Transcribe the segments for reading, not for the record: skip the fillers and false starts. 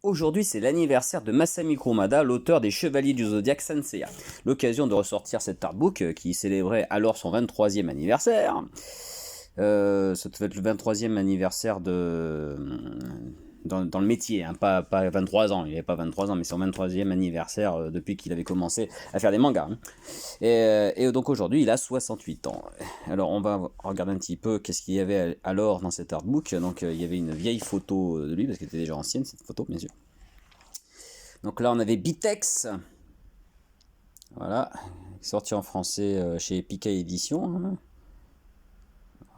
Aujourd'hui, c'est l'anniversaire de Masami Kurumada, l'auteur des Chevaliers du Zodiaque Sanseiya. L'occasion de ressortir cet artbook qui célébrait alors son 23e anniversaire. Ça devait être le 23e anniversaire dans le métier, hein, pas 23 ans, il n'avait pas 23 ans, mais c'est son 23e anniversaire depuis qu'il avait commencé à faire des mangas. Hein. Et donc aujourd'hui, il a 68 ans. Alors on va regarder un petit peu qu'est-ce qu'il y avait alors dans cet artbook. Donc il y avait une vieille photo de lui, parce qu'elle était déjà ancienne cette photo, bien sûr. Donc là on avait Bitex, voilà, sorti en français chez Pika Édition. Hein.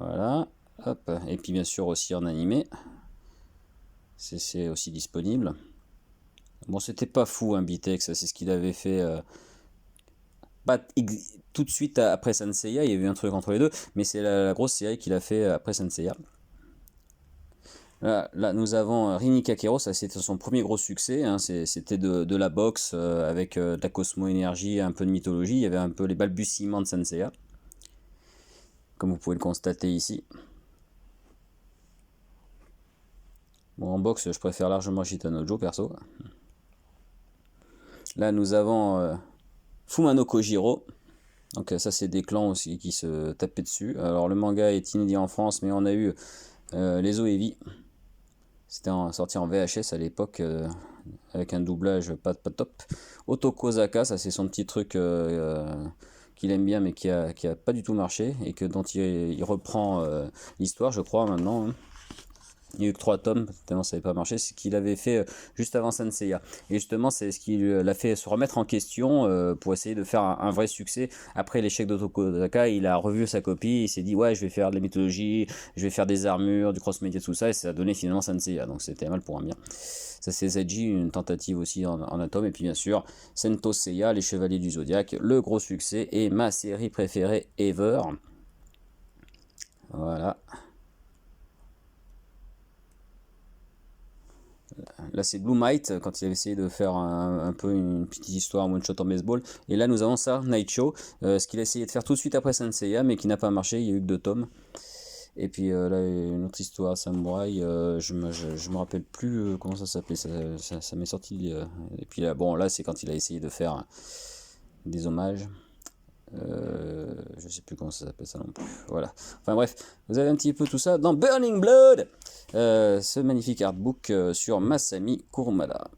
Voilà, hop, et puis bien sûr aussi en animé. C'est aussi disponible. Bon, c'était pas fou, hein, Bitex, c'est ce qu'il avait fait pas tout de suite après Sanseiya, il y a eu un truc entre les deux, mais c'est la grosse série qu'il a fait après Sanseiya. Là, nous avons Rini Kakero, ça c'était son premier gros succès, hein, c'était de la boxe avec de la cosmo-énergie, un peu de mythologie, il y avait un peu les balbutiements de Sanseiya, comme vous pouvez le constater ici. Bon, en boxe, je préfère largement Shitanojo, perso. Là, nous avons Fumano Kojiro. Donc ça, c'est des clans aussi qui se tapaient dessus. Alors, le manga est inédit en France, mais on a eu les Oevi. C'était sorti en VHS à l'époque, avec un doublage pas top. Otoko Zaka, ça c'est son petit truc qu'il aime bien, mais qui a pas du tout marché, et dont il reprend l'histoire, je crois, maintenant. Hein. Il y a eu que 3 tomes, tellement ça n'avait pas marché, c'est ce qu'il avait fait juste avant Sanseiya. Et justement, c'est ce qui l'a fait se remettre en question pour essayer de faire un vrai succès. Après l'échec d'Otokozaka, il a revu sa copie, il s'est dit ouais, je vais faire de la mythologie, je vais faire des armures, du cross-média, tout ça, et ça a donné finalement Sanseiya. Donc c'était mal pour un bien. Ça c'est Zeiji, une tentative aussi en un tome. Et puis bien sûr, Sento Seiya, les Chevaliers du Zodiaque, le gros succès et ma série préférée ever. Voilà. Là c'est Blue Might quand il avait essayé de faire un peu une petite histoire one shot en baseball. Et là nous avons ça, Night Show, ce qu'il a essayé de faire tout de suite après Sanseiya, mais qui n'a pas marché, il y a eu que 2 tomes. Et puis là une autre histoire samouraï, je me rappelle plus comment ça s'appelait, ça m'est sorti. Et puis là, bon là c'est quand il a essayé de faire des hommages. Je sais plus comment ça s'appelle ça non plus. Voilà. Enfin bref, vous avez un petit peu tout ça dans Burning Blood, ce magnifique artbook sur Masami Kurumada.